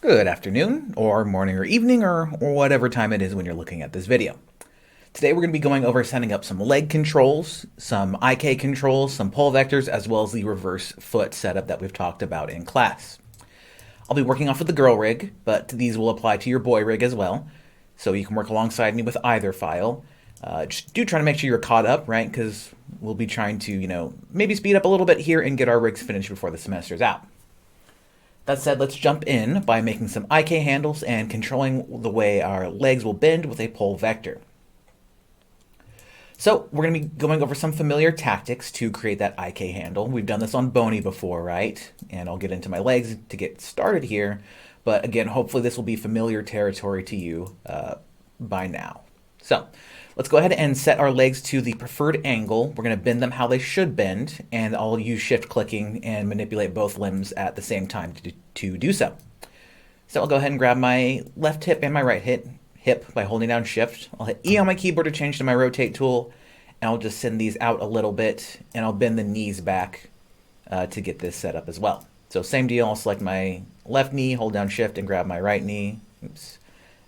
Good afternoon, or morning, or evening, or whatever time it is when you're looking at this video. Today we're going to be going over setting up some leg controls, some IK controls, some pull vectors, as well as the reverse foot setup that we've talked about in class. I'll be working off of the girl rig, but these will apply to your boy rig as well, so you can work alongside me with either file. Just do try to make sure you're caught up, right, because we'll be trying to, maybe speed up a little bit here and get our rigs finished before the semester's out. That said, let's jump in by making some IK handles and controlling the way our legs will bend with a pull vector. So we're going to be going over some familiar tactics to create that IK handle. We've done this on Boney before, right? And I'll get into my legs to get started here. But again, hopefully this will be familiar territory to you by now. So let's go ahead and set our legs to the preferred angle. We're going to bend them how they should bend, and I'll use shift clicking and manipulate both limbs at the same time to do so. So I'll go ahead and grab my left hip and my right hip by holding down shift. I'll hit E on my keyboard to change to my rotate tool, and I'll just send these out a little bit, and I'll bend the knees back to get this set up as well. So same deal, I'll select my left knee, hold down shift, and grab my right knee. Oops.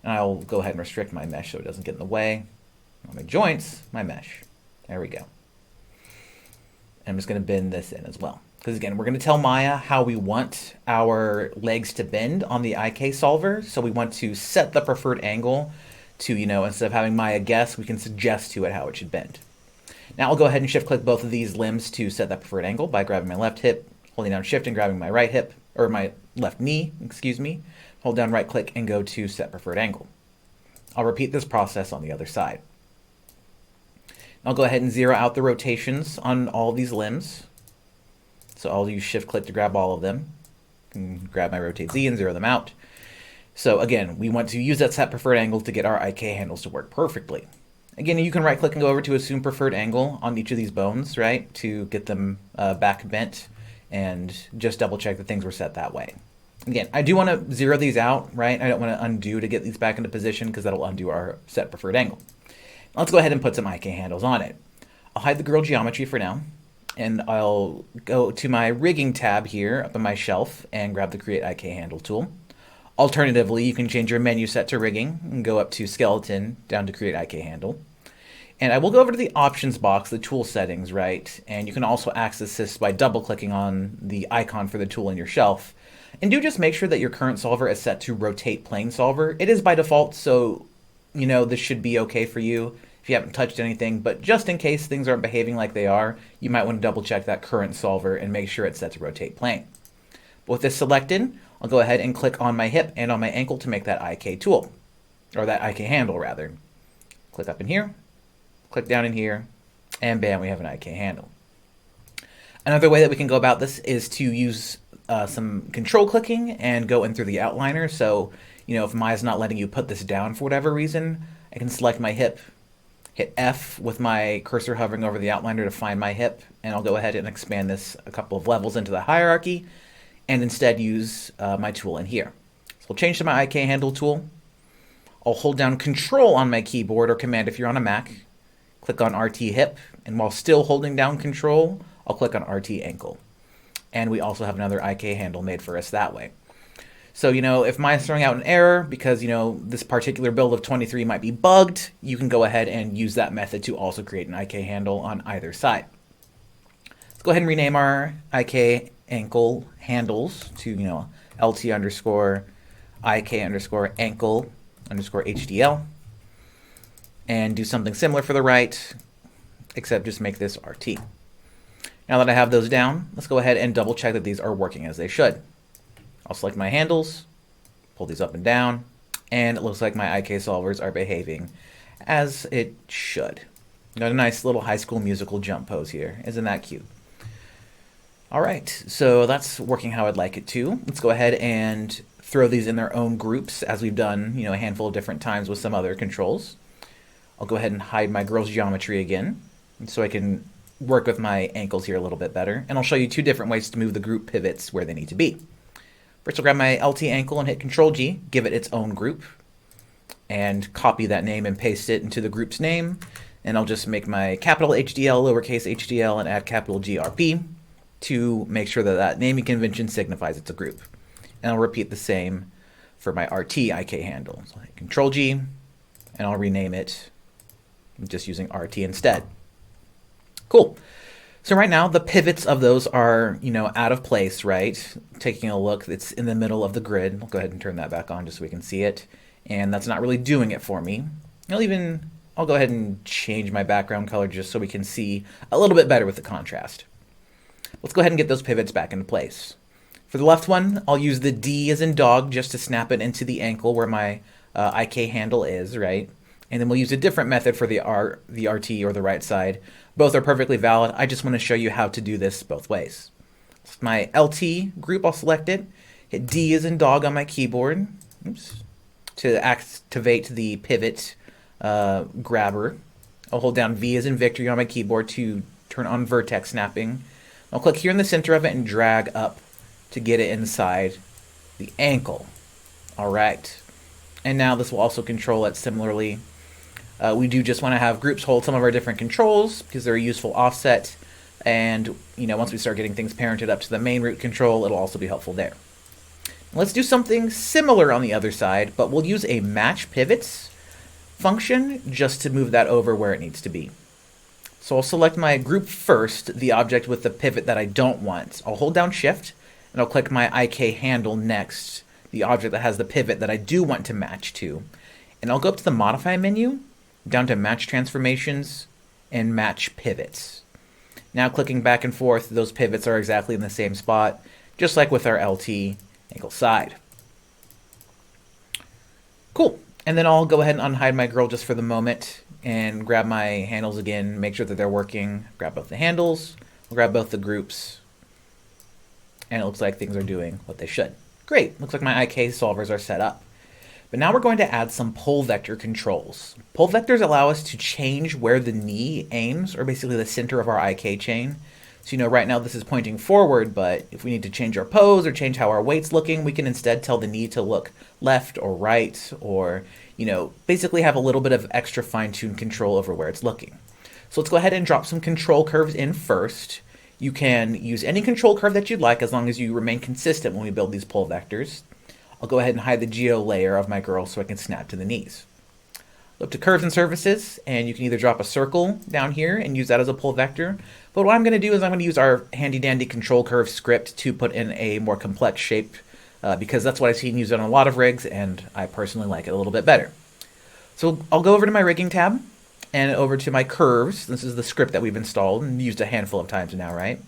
And I'll go ahead and restrict my mesh so it doesn't get in the way. On my joints, my mesh. There we go. And I'm just going to bend this in as well. Because again, we're going to tell Maya how we want our legs to bend on the IK solver. So we want to set the preferred angle to, instead of having Maya guess, we can suggest to it how it should bend. Now I'll go ahead and shift click both of these limbs to set that preferred angle by grabbing my left hip, holding down shift and grabbing my right hip, or my left knee, excuse me. Hold down right click and go to set preferred angle. I'll repeat this process on the other side. I'll go ahead and zero out the rotations on all of these limbs. So I'll use shift click to grab all of them. And grab my rotate Z and zero them out. So again, we want to use that set preferred angle to get our IK handles to work perfectly. Again, you can right click and go over to assume preferred angle on each of these bones, right, to get them back bent, and just double check that things were set that way. Again, I do want to zero these out, right? I don't want to undo to get these back into position because that'll undo our set preferred angle. Let's go ahead and put some IK handles on it. I'll hide the girl geometry for now, and I'll go to my rigging tab here up on my shelf and grab the create IK handle tool. Alternatively, you can change your menu set to rigging and go up to skeleton down to create IK handle. And I will go over to the options box, the tool settings, right? And you can also access this by double clicking on the icon for the tool in your shelf. And do just make sure that your current solver is set to rotate plane solver. It is by default, so this should be okay for you if you haven't touched anything, but just in case things aren't behaving like they are, you might want to double check that current solver and make sure it's set to rotate plane. But with this selected, I'll go ahead and click on my hip and on my ankle to make that IK tool, or that IK handle rather. Click up in here, click down in here, and bam, we have an IK handle. Another way that we can go about this is to use some control clicking and go in through the outliner. So, if Maya's not letting you put this down for whatever reason, I can select my hip, hit F with my cursor hovering over the outliner to find my hip, and I'll go ahead and expand this a couple of levels into the hierarchy, and instead use my tool in here. So I'll change to my IK handle tool. I'll hold down Control on my keyboard, or Command if you're on a Mac. Click on RT hip, and while still holding down Control, I'll click on RT ankle. And we also have another IK handle made for us that way. So, if Maya's throwing out an error because, this particular build of 23 might be bugged, you can go ahead and use that method to also create an IK handle on either side. Let's go ahead and rename our IK ankle handles to, LT underscore IK underscore ankle underscore HDL. And do something similar for the right, except just make this RT. Now that I have those down, let's go ahead and double check that these are working as they should. I'll select my handles, pull these up and down, and it looks like my IK solvers are behaving as it should. Got a nice little High School Musical jump pose here. Isn't that cute? All right, so that's working how I'd like it to. Let's go ahead and throw these in their own groups as we've done, a handful of different times with some other controls. I'll go ahead and hide my girl's geometry again so I can work with my ankles here a little bit better. And I'll show you two different ways to move the group pivots where they need to be. First, I'll grab my LT ankle and hit Control G, give it its own group, and copy that name and paste it into the group's name. And I'll just make my capital HDL, lowercase HDL, and add capital GRP to make sure that that naming convention signifies it's a group. And I'll repeat the same for my RT IK handle. So I hit Control G, and I'll rename it just using RT instead. Cool. So right now the pivots of those are, out of place, right? Taking a look, it's in the middle of the grid. I'll go ahead and turn that back on just so we can see it. And that's not really doing it for me. I'll go ahead and change my background color just so we can see a little bit better with the contrast. Let's go ahead and get those pivots back into place. For the left one, I'll use the D as in dog just to snap it into the ankle where my IK handle is, right? And then we'll use a different method for the RT or the right side. Both are perfectly valid. I just want to show you how to do this both ways. So my LT group, I'll select it. Hit D as in dog on my keyboard. Oops. To activate the pivot grabber. I'll hold down V as in victory on my keyboard to turn on vertex snapping. I'll click here in the center of it and drag up to get it inside the ankle. All right. And now this will also control it similarly. We do just want to have groups hold some of our different controls because they're a useful offset. And, once we start getting things parented up to the main root control, it'll also be helpful there. Let's do something similar on the other side, but we'll use a match pivots function just to move that over where it needs to be. So I'll select my group first, the object with the pivot that I don't want. I'll hold down Shift, and I'll click my IK handle next, the object that has the pivot that I do want to match to. And I'll go up to the Modify menu, down to Match Transformations, and Match Pivots. Now clicking back and forth, those pivots are exactly in the same spot, just like with our LT ankle side. Cool. And then I'll go ahead and unhide my girl just for the moment and grab my handles again, make sure that they're working. Grab both the handles, I'll grab both the groups, and it looks like things are doing what they should. Great. Looks like my IK solvers are set up. But now we're going to add some pole vector controls. Pole vectors allow us to change where the knee aims, or basically the center of our IK chain. So, right now this is pointing forward, but if we need to change our pose or change how our weight's looking, we can instead tell the knee to look left or right, or, basically have a little bit of extra fine-tuned control over where it's looking. So let's go ahead and drop some control curves in first. You can use any control curve that you'd like as long as you remain consistent when we build these pole vectors. I'll go ahead and hide the geo layer of my girl so I can snap to the knees. Up to curves and surfaces, and you can either drop a circle down here and use that as a pole vector. But what I'm going to do is I'm going to use our handy dandy control curve script to put in a more complex shape because that's what I've seen used on a lot of rigs, and I personally like it a little bit better. So I'll go over to my rigging tab and over to my curves. This is the script that we've installed and used a handful of times now, right?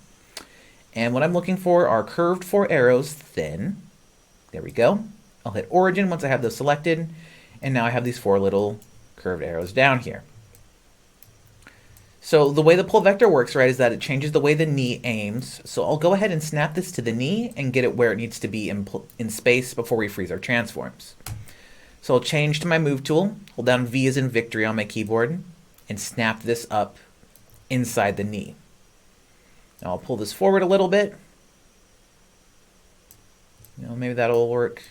And what I'm looking for are curved 4 arrows thin. There we go. I'll hit origin once I have those selected, and now I have these 4 little curved arrows down here. So the way the pole vector works, right, is that it changes the way the knee aims. So I'll go ahead and snap this to the knee and get it where it needs to be in space before we freeze our transforms. So I'll change to my move tool, hold down V as in victory on my keyboard, and snap this up inside the knee. Now I'll pull this forward a little bit. Maybe that'll work.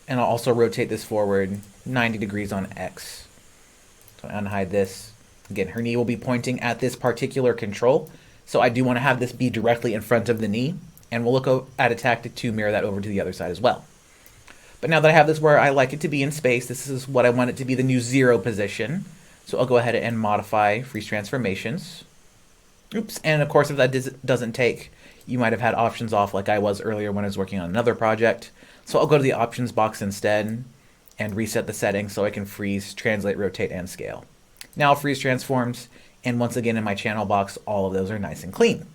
And I'll also rotate this forward 90 degrees on X. So I unhide this. Again, her knee will be pointing at this particular control. So I do want to have this be directly in front of the knee. And we'll look at a tactic to mirror that over to the other side as well. But now that I have this where I like it to be in space, this is what I want it to be, the new 0 position. So I'll go ahead and modify freeze transformations. Oops, and of course if that doesn't take, you might have had options off like I was earlier when I was working on another project. So I'll go to the options box instead and reset the settings so I can freeze, translate, rotate, and scale. Now I'll freeze transforms, and once again in my channel box, all of those are nice and clean.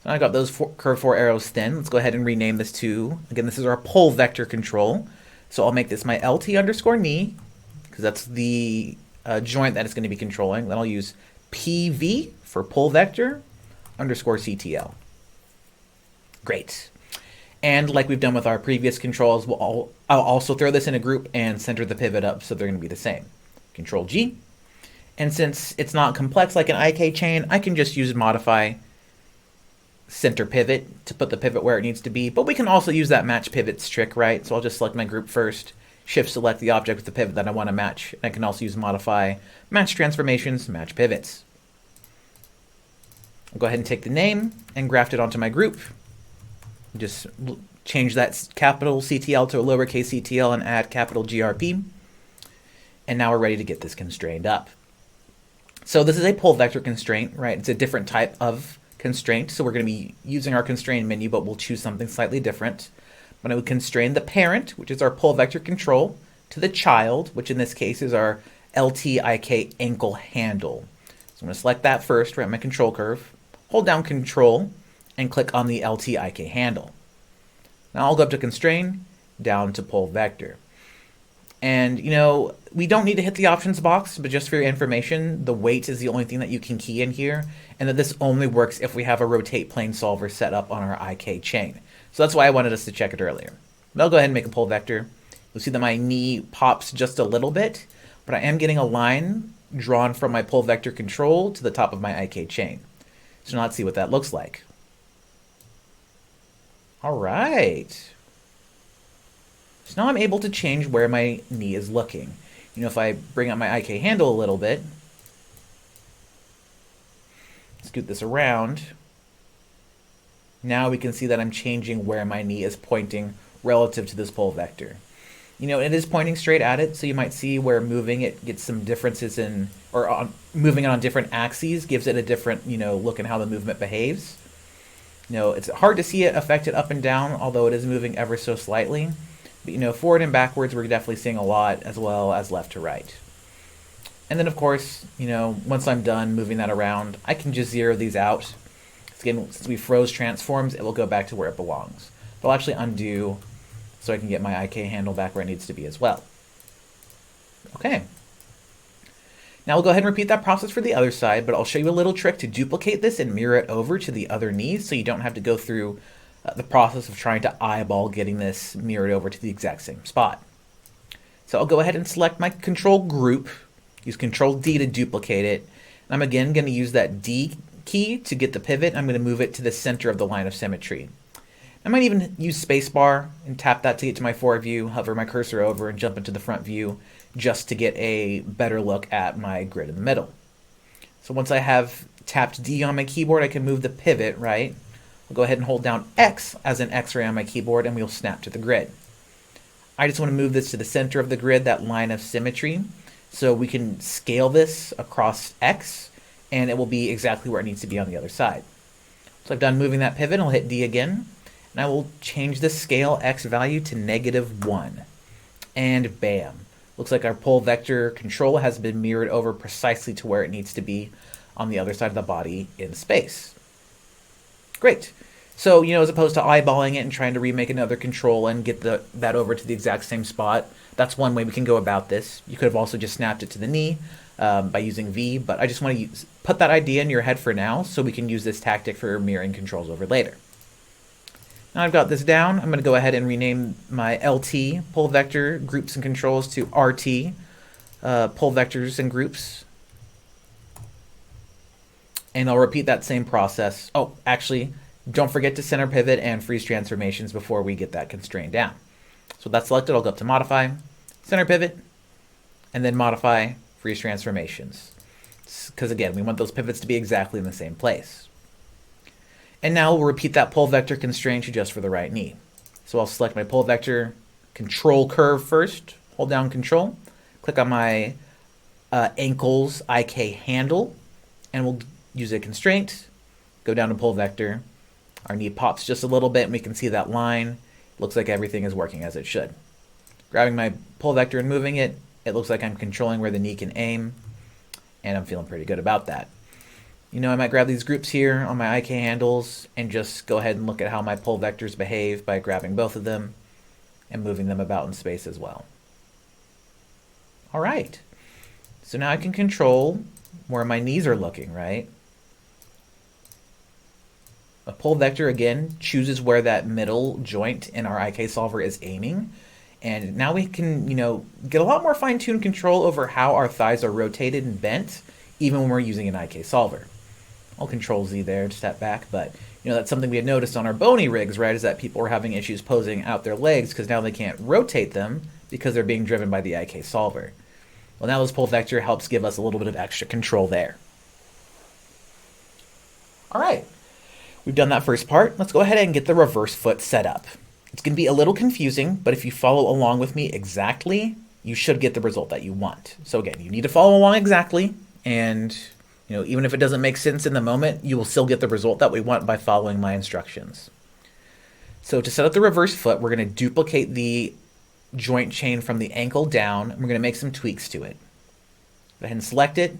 So I got those curved 4 arrows thin. Let's go ahead and rename this to, again, this is our pole vector control. So I'll make this my LT underscore knee, because that's the joint that it's going to be controlling. Then I'll use PV for pole vector underscore CTL. Great. And like we've done with our previous controls, I'll also throw this in a group and center the pivot up so they're going to be the same. Control G. And since it's not complex like an IK chain, I can just use modify center pivot to put the pivot where it needs to be. But we can also use that match pivots trick, right? So I'll just select my group first, shift select the object with the pivot that I want to match. And I can also use modify match transformations, match pivots. I'll go ahead and take the name and graft it onto my group. Just change that capital CTL to a lowercase ctl and add capital GRP. And now we're ready to get this constrained up. So this is a pull vector constraint, right? It's a different type of constraint. So we're going to be using our constraint menu, but we'll choose something slightly different. I'm going to constrain the parent, which is our pull vector control, to the child, which in this case is our LTIK ankle handle. So I'm going to select that first, right, my control curve, hold down control, and click on the LTIK handle. Now I'll go up to constrain, down to pull vector. And, you know, we don't need to hit the options box, but just for your information, the weight is the only thing that you can key in here, and that this only works if we have a rotate plane solver set up on our IK chain. So that's why I wanted us to check it earlier. But I'll go ahead and make a pull vector. You'll see that my knee pops just a little bit, but I am getting a line drawn from my pull vector control to the top of my IK chain. So now let's see what that looks like. All right. So now I'm able to change where my knee is looking. You know, if I bring up my IK handle a little bit, scoot this around, now we can see that I'm changing where my knee is pointing relative to this pull vector. You know, it is pointing straight at it, so you might see where moving it gets some differences in, or moving it on different axes gives it a different, you know, look in how the movement behaves. You know, it's hard to see it affected up and down, although it is moving ever so slightly. But, you know, forward and backwards, we're definitely seeing a lot, as well as left to right. And then, of course, you know, once I'm done moving that around, I can just zero these out. Again, since we froze transforms, it will go back to where it belongs. But I'll actually undo so I can get my IK handle back where it needs to be as well. Okay. Now we'll go ahead and repeat that process for the other side, but I'll show you a little trick to duplicate this and mirror it over to the other knees so you don't have to go through the process of trying to eyeball getting this mirrored over to the exact same spot. So I'll go ahead and select my control group, use Control D to duplicate it, and I'm again going to use that D key to get the pivot. I'm going to move it to the center of the line of symmetry. I might even use spacebar and tap that to get to my forward view, hover my cursor over and jump into the front view just to get a better look at my grid in the middle. So once I have tapped D on my keyboard, I can move the pivot, right? I'll go ahead and hold down X as an X-ray on my keyboard and we'll snap to the grid. I just want to move this to the center of the grid, that line of symmetry, so we can scale this across X and it will be exactly where it needs to be on the other side. So I've done moving that pivot, I'll hit D again. And I will change the scale X value to -1. And bam. Looks like our pull vector control has been mirrored over precisely to where it needs to be on the other side of the body in space. Great. So, you know, as opposed to eyeballing it and trying to remake another control and get that over to the exact same spot, that's one way we can go about this. You could have also just snapped it to the knee by using V, but I just want to put that idea in your head for now so we can use this tactic for mirroring controls over later. Now I've got this down, I'm going to go ahead and rename my LT, pull vector groups and controls, to RT, pull vectors and groups. And I'll repeat that same process. Oh, actually, don't forget to center pivot and freeze transformations before we get that constrained down. So that's selected, I'll go up to modify, center pivot, and then modify freeze transformations. Because again, we want those pivots to be exactly in the same place. And now we'll repeat that pull vector constraint to just for the right knee. So I'll select my pull vector control curve first, hold down control, click on my ankles IK handle, and we'll use a constraint, go down to pull vector. Our knee pops just a little bit and we can see that line. Looks like everything is working as it should. Grabbing my pull vector and moving it, it looks like I'm controlling where the knee can aim, and I'm feeling pretty good about that. You know, I might grab these groups here on my IK handles and just go ahead and look at how my pull vectors behave by grabbing both of them and moving them about in space as well. All right. So now I can control where my knees are looking, right? A pull vector, again, chooses where that middle joint in our IK solver is aiming. And now we can, you know, get a lot more fine-tuned control over how our thighs are rotated and bent, even when we're using an IK solver. I'll Control Z there to step back, but you know, that's something we had noticed on our bony rigs, right, is that people were having issues posing out their legs because now they can't rotate them because they're being driven by the IK solver. Well, now this pull vector helps give us a little bit of extra control there. All right. We've done that first part. Let's go ahead and get the reverse foot set up. It's going to be a little confusing, but if you follow along with me exactly, you should get the result that you want. So again, you need to follow along exactly, and even if it doesn't make sense in the moment, you will still get the result that we want by following my instructions. So to set up the reverse foot, we're going to duplicate the joint chain from the ankle down, and we're going to make some tweaks to it. Go ahead and select it,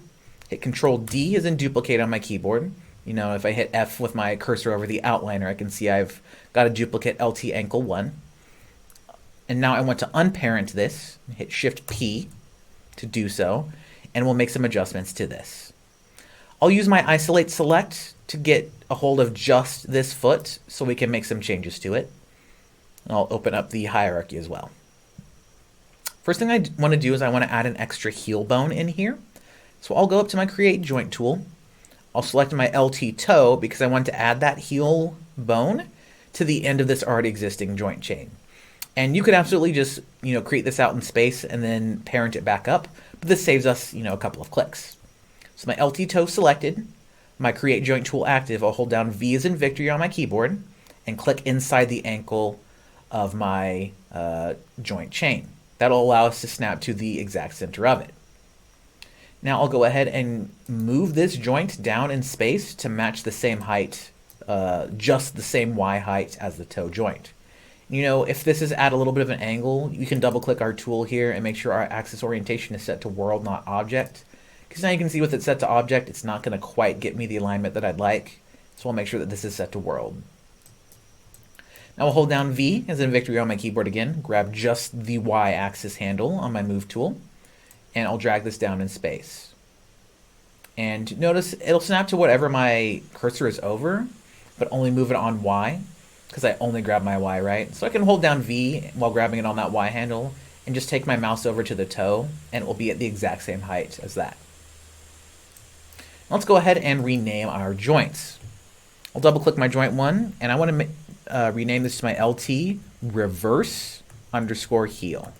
hit Control D as in duplicate on my keyboard. If I hit F with my cursor over the outliner, I can see I've got a duplicate LT ankle 1. And now I want to unparent this, hit Shift P to do so, and we'll make some adjustments to this. I'll use my isolate select to get a hold of just this foot so we can make some changes to it. I'll open up the hierarchy as well. First thing I want to do is I want to add an extra heel bone in here. So I'll go up to my Create Joint tool. I'll select my LT toe because I want to add that heel bone to the end of this already existing joint chain. And you could absolutely just, create this out in space and then parent it back up, but this saves us, a couple of clicks. So my LT toe selected, my Create Joint tool active, I'll hold down V as in victory on my keyboard and click inside the ankle of my joint chain. That'll allow us to snap to the exact center of it. Now I'll go ahead and move this joint down in space to match the same height, just the same Y height as the toe joint. If this is at a little bit of an angle, you can double click our tool here and make sure our axis orientation is set to world, not object. Because now you can see with it set to object, it's not going to quite get me the alignment that I'd like. So I'll make sure that this is set to world. Now I'll hold down V as in victory on my keyboard again, grab just the Y axis handle on my move tool, and I'll drag this down in space. And notice it'll snap to whatever my cursor is over, but only move it on Y, because I only grab my Y, right? So I can hold down V while grabbing it on that Y handle, and just take my mouse over to the toe, and it will be at the exact same height as that. Let's go ahead and rename our joints. I'll double click my joint 1, and I want to rename this to my LT reverse underscore heel.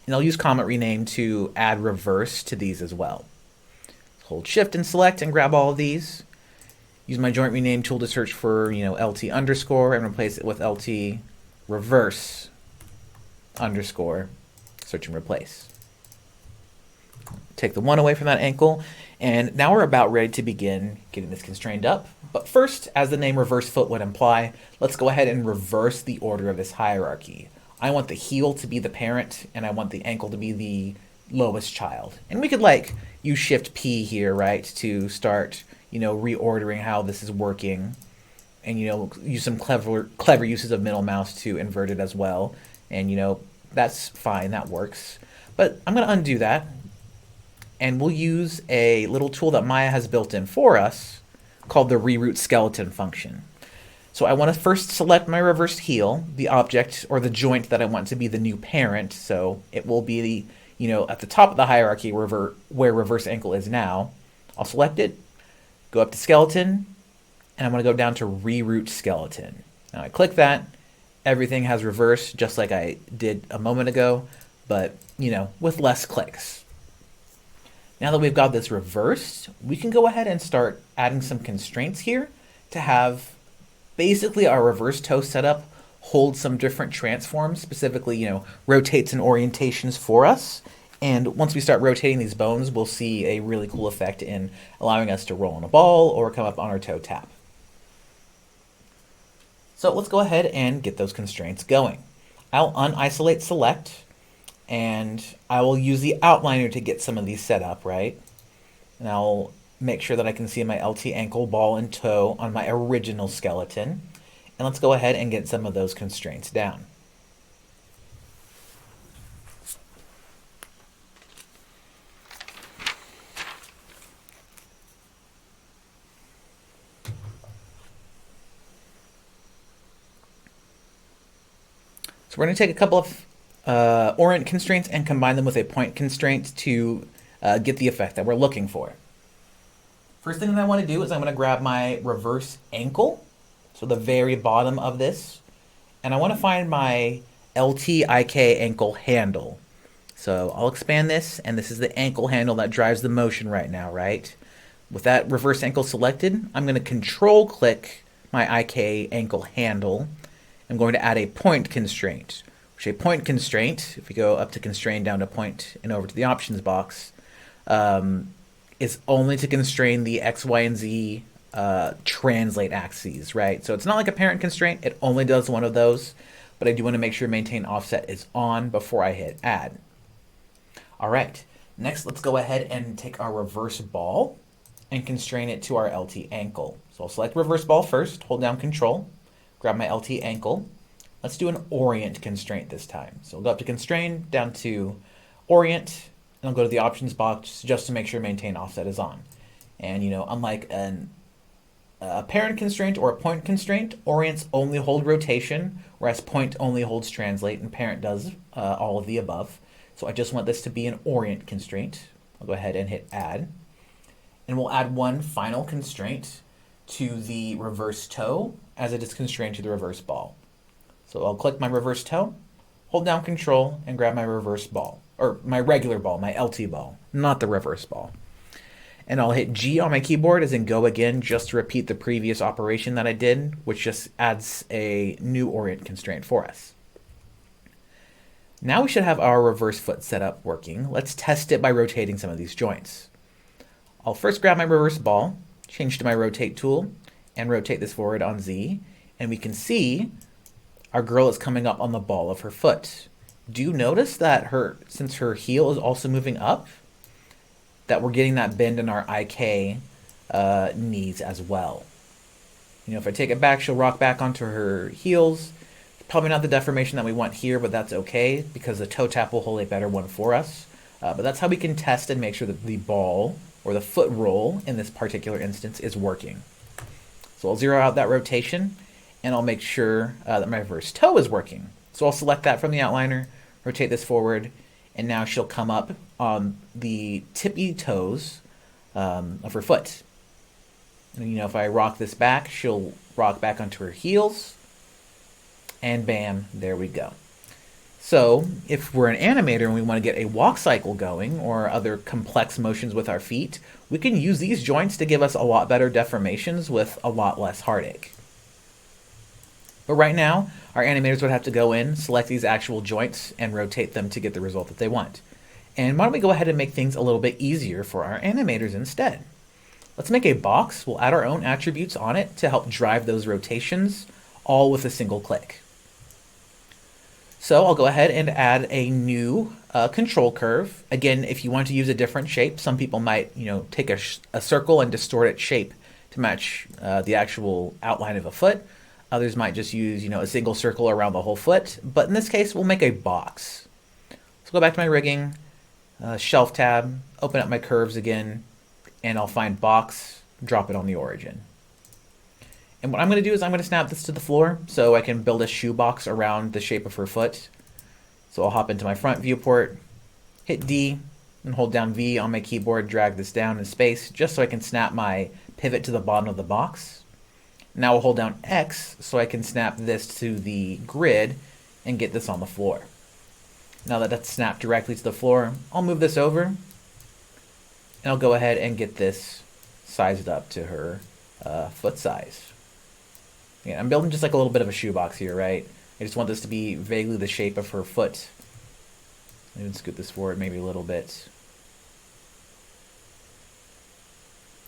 And I'll use comment rename to add reverse to these as well. Hold shift and select and grab all of these. Use my joint rename tool to search for LT underscore and replace it with LT reverse underscore, search and replace. Take the 1 away from that ankle, and now we're about ready to begin getting this constrained up. But first, as the name reverse foot would imply, let's go ahead and reverse the order of this hierarchy. I want the heel to be the parent, and I want the ankle to be the lowest child. And we could use Shift P here, right, to start, reordering how this is working, and use some clever uses of middle mouse to invert it as well. And that's fine, that works. But I'm going to undo that, and we'll use a little tool that Maya has built in for us called the reroute skeleton function. So I want to first select my reversed heel, the object or the joint that I want to be the new parent. So it will be at the top of the hierarchy where reverse ankle is now. I'll select it, go up to skeleton, and I'm going to go down to reroute skeleton. Now I click that, everything has reversed just like I did a moment ago, but with less clicks. Now that we've got this reversed, we can go ahead and start adding some constraints here to have basically our reverse toe setup hold some different transforms, specifically, rotates and orientations for us. And once we start rotating these bones, we'll see a really cool effect in allowing us to roll on a ball or come up on our toe tap. So let's go ahead and get those constraints going. I'll unisolate select, and I will use the outliner to get some of these set up, right? And I'll make sure that I can see my LT ankle, ball, and toe on my original skeleton. And let's go ahead and get some of those constraints down. So we're going to take a couple of orient constraints and combine them with a point constraint to get the effect that we're looking for. First thing that I want to do is I'm going to grab my reverse ankle, so the very bottom of this, and I want to find my LTIK ankle handle. So I'll expand this, and this is the ankle handle that drives the motion right now, right? With that reverse ankle selected, I'm going to control click my IK ankle handle, I'm going to add a point constraint. Which a point constraint, if we go up to constrain down to point and over to the options box, is only to constrain the X, Y, and Z translate axes, right? So it's not like a parent constraint. It only does one of those, but I do want to make sure maintain offset is on before I hit add. All right, next let's go ahead and take our reverse ball and constrain it to our LT ankle. So I'll select reverse ball first, hold down control, grab my LT ankle. Let's do an orient constraint this time. So we'll go up to constrain, down to orient, and I'll go to the options box just to make sure maintain offset is on. And unlike a parent constraint or a point constraint, orients only hold rotation, whereas point only holds translate, and parent does all of the above. So I just want this to be an orient constraint. I'll go ahead and hit add. And we'll add one final constraint to the reverse toe as it is constrained to the reverse ball. So I'll click my reverse toe, hold down control, and grab my reverse ball, or my regular ball, my LT ball, not the reverse ball. And I'll hit G on my keyboard as in go again, just to repeat the previous operation that I did, which just adds a new orient constraint for us. Now we should have our reverse foot setup working. Let's test it by rotating some of these joints. I'll first grab my reverse ball, change to my rotate tool, and rotate this forward on Z, and we can see our girl is coming up on the ball of her foot. Do you notice that since her heel is also moving up, that we're getting that bend in our IK knees as well? If I take it back, she'll rock back onto her heels. Probably not the deformation that we want here, but that's okay because the toe tap will hold a better one for us. But that's how we can test and make sure that the ball, or the foot roll in this particular instance, is working. So I'll zero out that rotation, and I'll make sure that my reverse toe is working. So I'll select that from the outliner, rotate this forward, and now she'll come up on the tippy toes of her foot. And if I rock this back, she'll rock back onto her heels, and bam, there we go. So if we're an animator and we want to get a walk cycle going or other complex motions with our feet, we can use these joints to give us a lot better deformations with a lot less heartache. But right now, our animators would have to go in, select these actual joints, and rotate them to get the result that they want. And why don't we go ahead and make things a little bit easier for our animators instead? Let's make a box. We'll add our own attributes on it to help drive those rotations, all with a single click. So I'll go ahead and add a new control curve. Again, if you want to use a different shape, some people might take a circle and distort its shape to match the actual outline of a foot. Others might just use a single circle around the whole foot. But in this case, we'll make a box. So go back to my rigging, shelf tab, open up my curves again, and I'll find box, drop it on the origin. And what I'm going to do is I'm going to snap this to the floor so I can build a shoebox around the shape of her foot. So I'll hop into my front viewport, hit D, and hold down V on my keyboard, drag this down in space just so I can snap my pivot to the bottom of the box. Now I'll hold down X so I can snap this to the grid and get this on the floor. Now that that's snapped directly to the floor, I'll move this over, and I'll go ahead and get this sized up to her foot size. Yeah, I'm building just like a little bit of a shoebox here, right? I just want this to be vaguely the shape of her foot. Even scoot this forward maybe a little bit.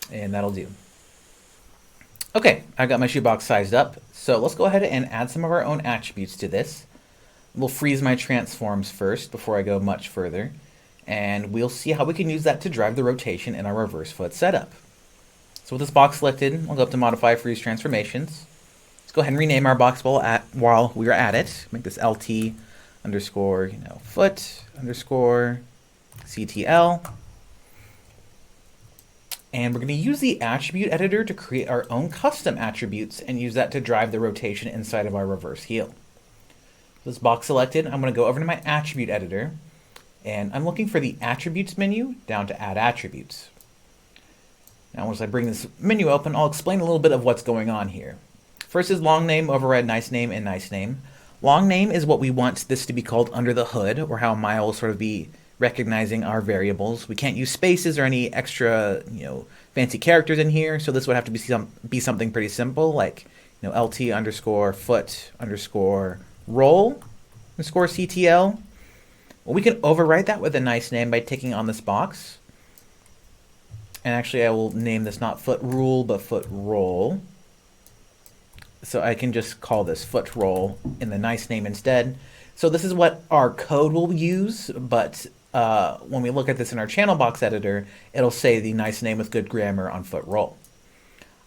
And that'll do. Okay, I've got my shoebox sized up. So let's go ahead and add some of our own attributes to this. We'll freeze my transforms first before I go much further. And we'll see how we can use that to drive the rotation in our reverse foot setup. So with this box selected, I'll go up to Modify Freeze Transformations. Go ahead and rename our box while we're at it. Make this LT underscore foot underscore CTL. And we're going to use the attribute editor to create our own custom attributes and use that to drive the rotation inside of our reverse heel. This box selected, I'm going to go over to my attribute editor, and I'm looking for the attributes menu down to add attributes. Now once I bring this menu open, I'll explain a little bit of what's going on here. First is long name, override nice name, and nice name. Long name is what we want this to be called under the hood, or how Maya will sort of be recognizing our variables. We can't use spaces or any extra, fancy characters in here, so this would have to be something pretty simple, like LT underscore foot underscore roll underscore CTL. Well, we can overwrite that with a nice name by ticking on this box. And actually, I will name this not foot rule, but foot roll. So I can just call this foot roll in the nice name instead. So this is what our code will use, but when we look at this in our channel box editor, it'll say the nice name with good grammar on foot roll.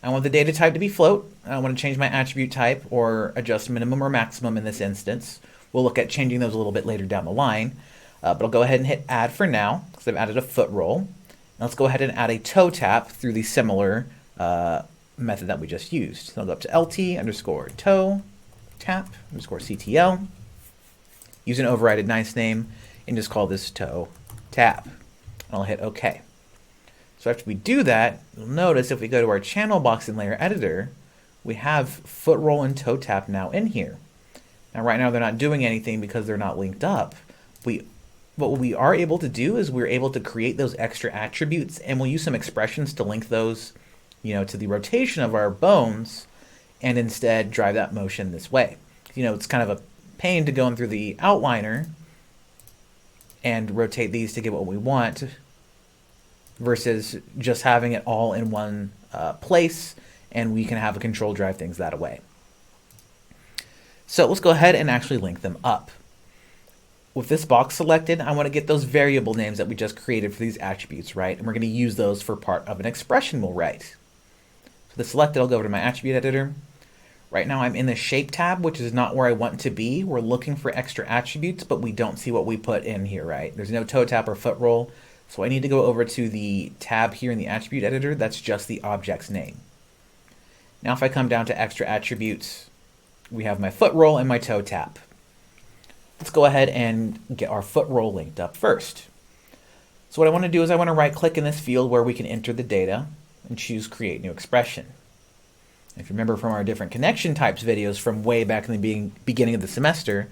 I want the data type to be float. I want to change my attribute type or adjust minimum or maximum in this instance. We'll look at changing those a little bit later down the line. But I'll go ahead and hit add for now because I've added a foot roll. Now let's go ahead and add a toe tap through the similar method that we just used. So I'll go up to LT underscore toe tap underscore CTL. Use an overrided nice name and just call this toe tap. And I'll hit OK. So after we do that, you'll notice if we go to our channel box in layer editor, we have foot roll and toe tap now in here. Now right now they're not doing anything because they're not linked up. What we are able to do is we're able to create those extra attributes, and we'll use some expressions to link those, to the rotation of our bones, and instead drive that motion this way. It's kind of a pain to go in through the outliner and rotate these to get what we want, versus just having it all in one place, and we can have a control drive things that way. So let's go ahead and actually link them up. With this box selected, I want to get those variable names that we just created for these attributes, right? And we're going to use those for part of an expression we'll write. So the selected, I'll go over to my attribute editor. Right now I'm in the shape tab, which is not where I want to be. We're looking for extra attributes, but we don't see what we put in here, right? There's no toe tap or foot roll. So I need to go over to the tab here in the attribute editor. That's just the object's name. Now if I come down to extra attributes, we have my foot roll and my toe tap. Let's go ahead and get our foot roll linked up first. So what I want to do is I want to right click in this field where we can enter the data and choose create new expression. If you remember from our different connection types videos from way back in the beginning of the semester,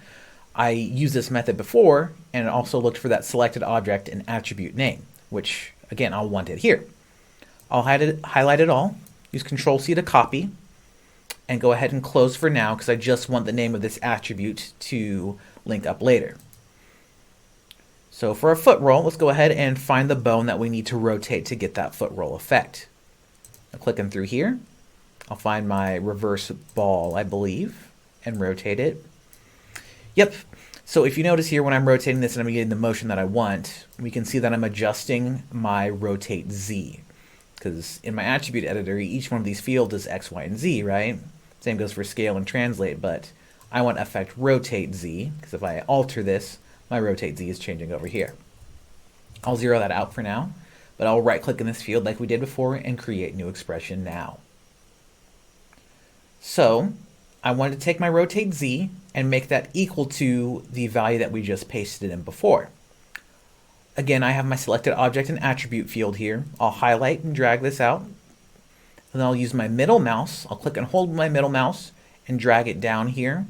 I used this method before and also looked for that selected object and attribute name, which again, I'll want it here. I'll highlight it all, use Control-C to copy, and go ahead and close for now because I just want the name of this attribute to link up later. So for a foot roll, let's go ahead and find the bone that we need to rotate to get that foot roll effect. I'll click in through here. I'll find my reverse ball, I believe, and rotate it. Yep. So if you notice here when I'm rotating this and I'm getting the motion that I want, we can see that I'm adjusting my rotate Z. Because in my attribute editor, each one of these fields is X, Y, and Z, right? Same goes for scale and translate, but I want affect rotate Z, because if I alter this, my rotate Z is changing over here. I'll zero that out for now, but I'll right click in this field like we did before and create new expression now. So I want to take my rotate Z and make that equal to the value that we just pasted in before. Again, I have my selected object and attribute field here. I'll highlight and drag this out. And then I'll use my middle mouse. I'll click and hold my middle mouse and drag it down here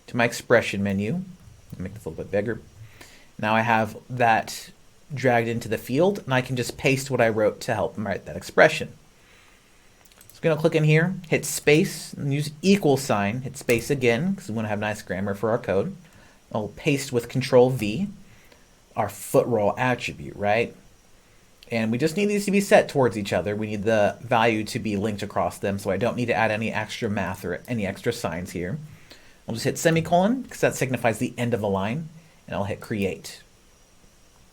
to my expression menu. I'll make this a little bit bigger. Now I have that dragged into the field, and I can just paste what I wrote to help write that expression. So I'm going to click in here, hit space, and use equal sign, hit space again, because we want to have nice grammar for our code. I'll paste with Control-V, our foot roll attribute, right? And we just need these to be set towards each other. We need the value to be linked across them, so I don't need to add any extra math or any extra signs here. I'll just hit semicolon, because that signifies the end of a line, and I'll hit create.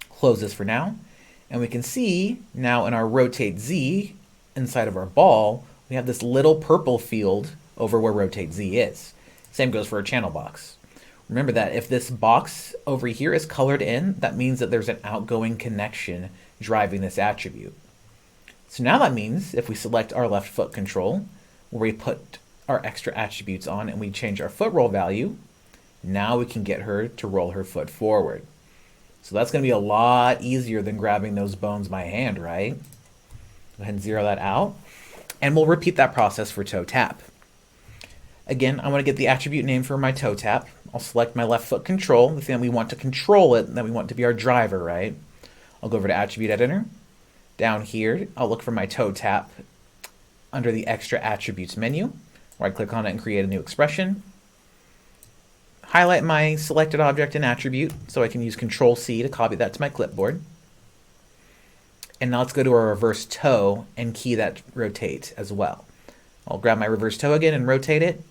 Close this for now, and we can see now in our rotate Z inside of our ball, we have this little purple field over where rotate Z is. Same goes for our channel box. Remember that if this box over here is colored in, that means that there's an outgoing connection driving this attribute. So now that means if we select our left foot control, where we put our extra attributes on and we change our foot roll value, now we can get her to roll her foot forward. So that's going to be a lot easier than grabbing those bones by hand, right? Go ahead and zero that out. And we'll repeat that process for toe tap. Again, I want to get the attribute name for my toe tap. I'll select my left foot control, the thing that we want to control it, that we want to be our driver, right? I'll go over to attribute editor. Down here, I'll look for my toe tap under the extra attributes menu, Right click on it and create a new expression. Highlight my selected object and attribute so I can use Control C to copy that to my clipboard. And now let's go to our reverse toe and key that rotate as well. I'll grab my reverse toe again and rotate it,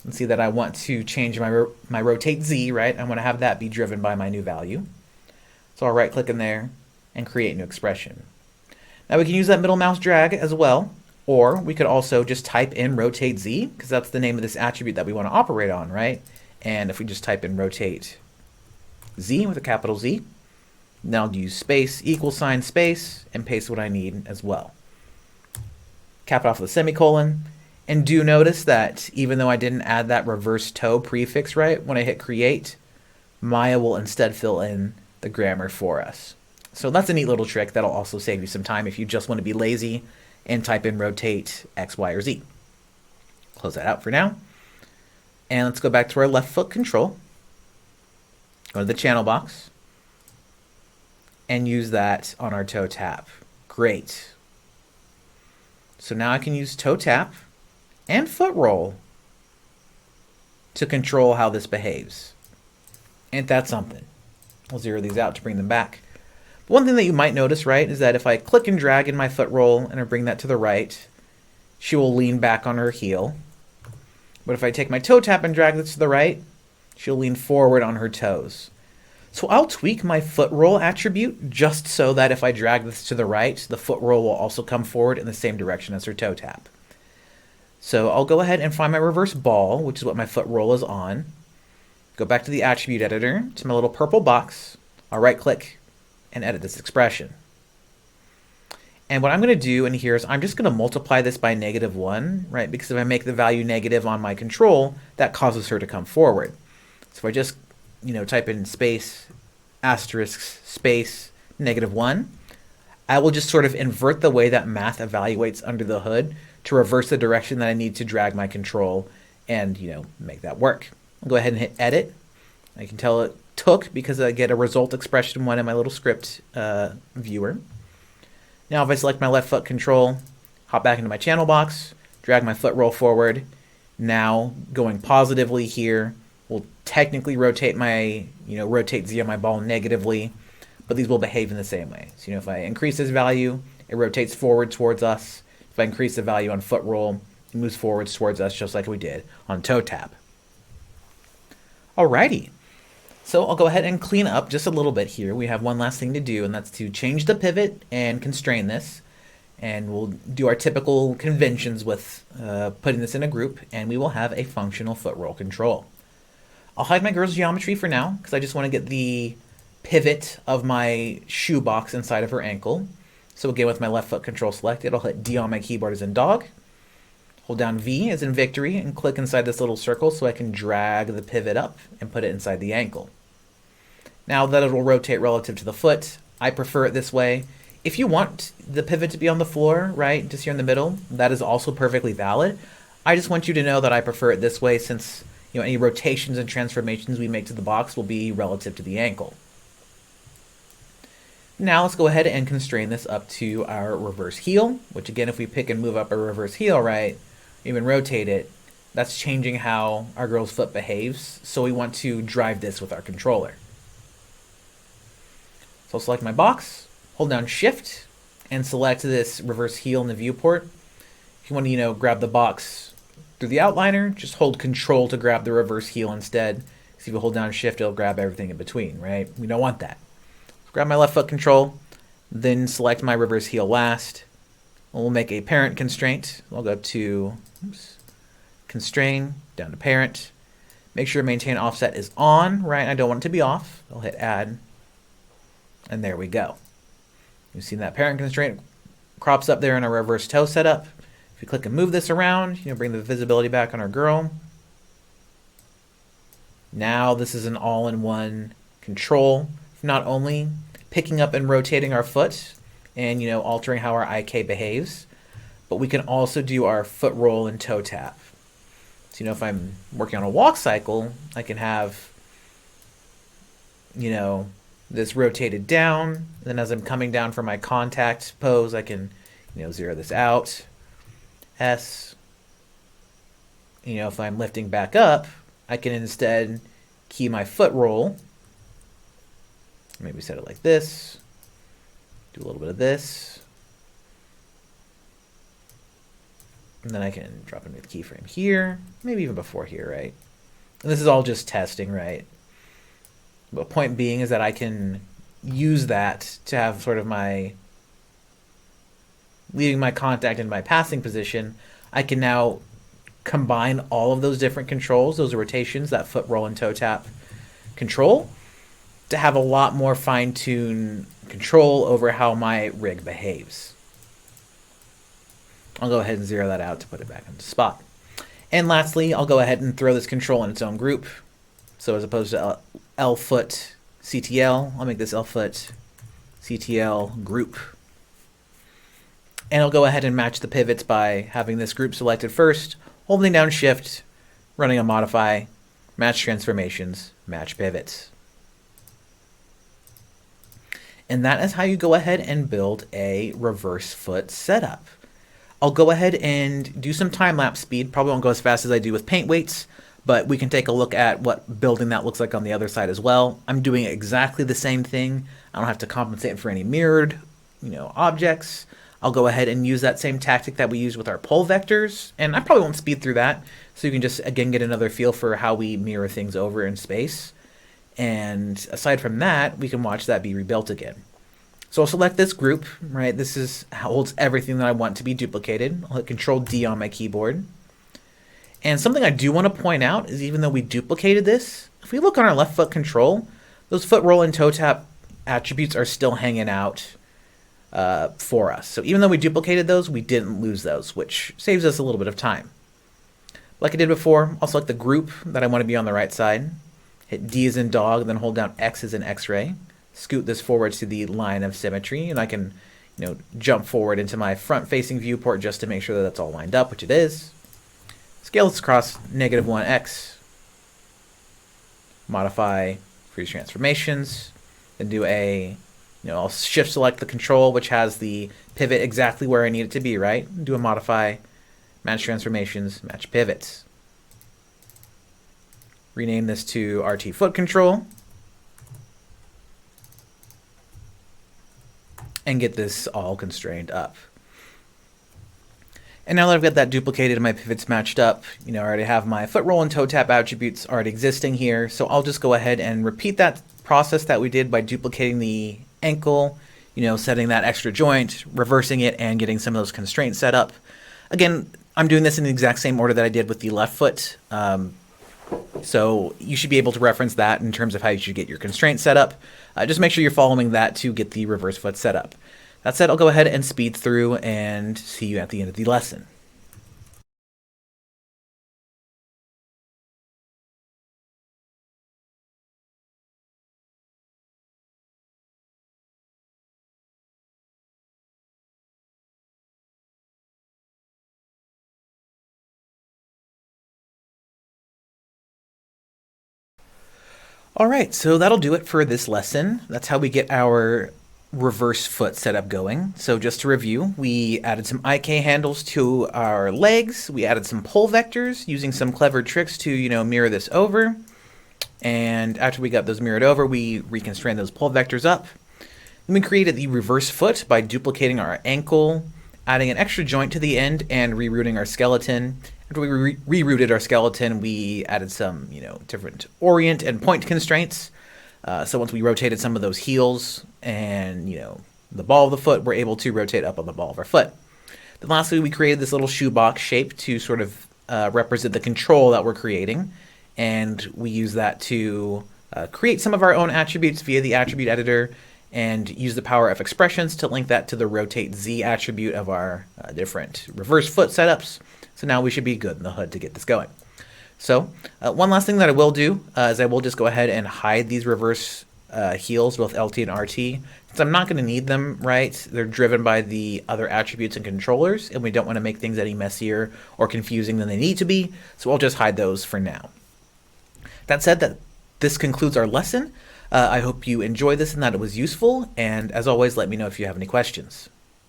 and see that I want to change my rotate Z, right? I want to have that be driven by my new value. So I'll right click in there and create a new expression. Now we can use that middle mouse drag as well, or we could also just type in rotate Z, because that's the name of this attribute that we want to operate on, right? And if we just type in rotate Z with a capital Z, now I'll use space, equal sign, space, and paste what I need as well. Cap it off with a semicolon. And do notice that even though I didn't add that reverse toe prefix, right, when I hit create, Maya will instead fill in the grammar for us. So that's a neat little trick that'll also save you some time if you just want to be lazy and type in rotate X, Y, or Z. Close that out for now. And let's go back to our left foot control. Go to the channel box and use that on our toe tap. Great. So now I can use toe tap and foot roll to control how this behaves. Ain't that something? I'll zero these out to bring them back. But one thing that you might notice, right, is that if I click and drag in my foot roll and I bring that to the right, she will lean back on her heel. But if I take my toe tap and drag this to the right, she'll lean forward on her toes. So I'll tweak my foot roll attribute just so that if I drag this to the right, the foot roll will also come forward in the same direction as her toe tap. So I'll go ahead and find my reverse ball, which is what my foot roll is on. Go back to the attribute editor, to my little purple box. I'll right click and edit this expression. And what I'm going to do in here is I'm just going to multiply this by -1, right? Because if I make the value negative on my control, that causes her to come forward. So if I just, type in space, asterisk, space, -1, I will just sort of invert the way that math evaluates under the hood to reverse the direction that I need to drag my control and, make that work. I'll go ahead and hit edit. I can tell it took because I get a result expression one in my little script viewer. Now if I select my left foot control, hop back into my channel box, drag my foot roll forward, now going positively here will technically rotate my, rotate Z on my ball negatively, but these will behave in the same way. So, if I increase this value, it rotates forward towards us. If I increase the value on foot roll, it moves forwards towards us just like we did on toe tap. Alrighty. So I'll go ahead and clean up just a little bit here. We have one last thing to do, and that's to change the pivot and constrain this. And we'll do our typical conventions with putting this in a group, and we will have a functional foot roll control. I'll hide my girl's geometry for now, because I just want to get the pivot of my shoe box inside of her ankle. So again, with my left foot control selected, I'll hit D on my keyboard as in dog. Hold down V as in victory and click inside this little circle so I can drag the pivot up and put it inside the ankle. Now that it will rotate relative to the foot, I prefer it this way. If you want the pivot to be on the floor, right, just here in the middle, that is also perfectly valid. I just want you to know that I prefer it this way since any rotations and transformations we make to the box will be relative to the ankle. Now let's go ahead and constrain this up to our reverse heel, which again, if we pick and move up our reverse heel, right, even rotate it, that's changing how our girl's foot behaves. So we want to drive this with our controller. So I'll select my box, hold down Shift, and select this reverse heel in the viewport. If you want to, grab the box through the outliner, just hold Control to grab the reverse heel instead. So if you hold down Shift, it'll grab everything in between, right? We don't want that. Grab my left foot control, then select my reverse heel last. We'll make a parent constraint. I'll go up to constrain, down to parent. Make sure maintain offset is on, right? I don't want it to be off. I'll hit add, and there we go. You've seen that parent constraint crops up there in our reverse toe setup. If you click and move this around, bring the visibility back on our girl. Now this is an all-in-one control, not only picking up and rotating our foot and altering how our IK behaves, but we can also do our foot roll and toe tap. So if I'm working on a walk cycle, I can have this rotated down, and then as I'm coming down from my contact pose, I can zero this out, S, if I'm lifting back up, I can instead key my foot roll. Maybe set it like this. Do a little bit of this. And then I can drop into the keyframe here, maybe even before here, right? And this is all just testing, right? But point being is that I can use that to have sort of my leaving my contact in my passing position. I can now combine all of those different controls, those rotations, that foot roll and toe tap control, to have a lot more fine-tuned control over how my rig behaves. I'll go ahead and zero that out to put it back into spot. And lastly, I'll go ahead and throw this control in its own group. So as opposed to L foot CTL, I'll make this L foot CTL group. And I'll go ahead and match the pivots by having this group selected first, holding down Shift, running a modify, match transformations, match pivots. And that is how you go ahead and build a reverse foot setup. I'll go ahead and do some time-lapse speed. Probably won't go as fast as I do with paint weights, but we can take a look at what building that looks like on the other side as well. I'm doing exactly the same thing. I don't have to compensate for any mirrored, objects. I'll go ahead and use that same tactic that we used with our pole vectors, and I probably won't speed through that, so you can just, again, get another feel for how we mirror things over in space. And aside from that, we can watch that be rebuilt again. So I'll select this group, right? This holds everything that I want to be duplicated. I'll hit Control D on my keyboard. And something I do want to point out is even though we duplicated this, if we look on our left foot control, those foot roll and toe tap attributes are still hanging out for us. So even though we duplicated those, we didn't lose those, which saves us a little bit of time. Like I did before, I'll select the group that I want to be on the right side, hit D as in dog, then hold down X as in X-ray, scoot this forward to the line of symmetry, and I can jump forward into my front-facing viewport just to make sure that that's all lined up, which it is. Scale this across -1x, modify freeze transformations, then do I'll shift select the control, which has the pivot exactly where I need it to be, right? Do a modify, match transformations, match pivots. Rename this to RT foot control. And get this all constrained up. And now that I've got that duplicated and my pivots matched up, I already have my foot roll and toe tap attributes already existing here. So I'll just go ahead and repeat that process that we did by duplicating the ankle, setting that extra joint, reversing it, and getting some of those constraints set up. Again, I'm doing this in the exact same order that I did with the left foot. So you should be able to reference that in terms of how you should get your constraints set up. Just make sure you're following that to get the reverse foot set up. That said, I'll go ahead and speed through and see you at the end of the lesson. All right, so that'll do it for this lesson. That's how we get our reverse foot setup going. So just to review, we added some IK handles to our legs. We added some pole vectors using some clever tricks to, mirror this over. And after we got those mirrored over, we reconstrained those pole vectors up. Then we created the reverse foot by duplicating our ankle, adding an extra joint to the end, and rerouting our skeleton. After we rerouted our skeleton, we added some, different orient and point constraints. So once we rotated some of those heels and, the ball of the foot, we're able to rotate up on the ball of our foot. Then lastly, we created this little shoebox shape to sort of represent the control that we're creating. And we use that to create some of our own attributes via the attribute editor and use the power of expressions to link that to the rotate Z attribute of our different reverse foot setups. So now we should be good in the hood to get this going. So one last thing that I will do is I will just go ahead and hide these reverse heels, both LT and RT, since I'm not going to need them, right? They're driven by the other attributes and controllers, and we don't want to make things any messier or confusing than they need to be, so I'll just hide those for now. That said, this concludes our lesson. I hope you enjoyed this and that it was useful, and as always, let me know if you have any questions.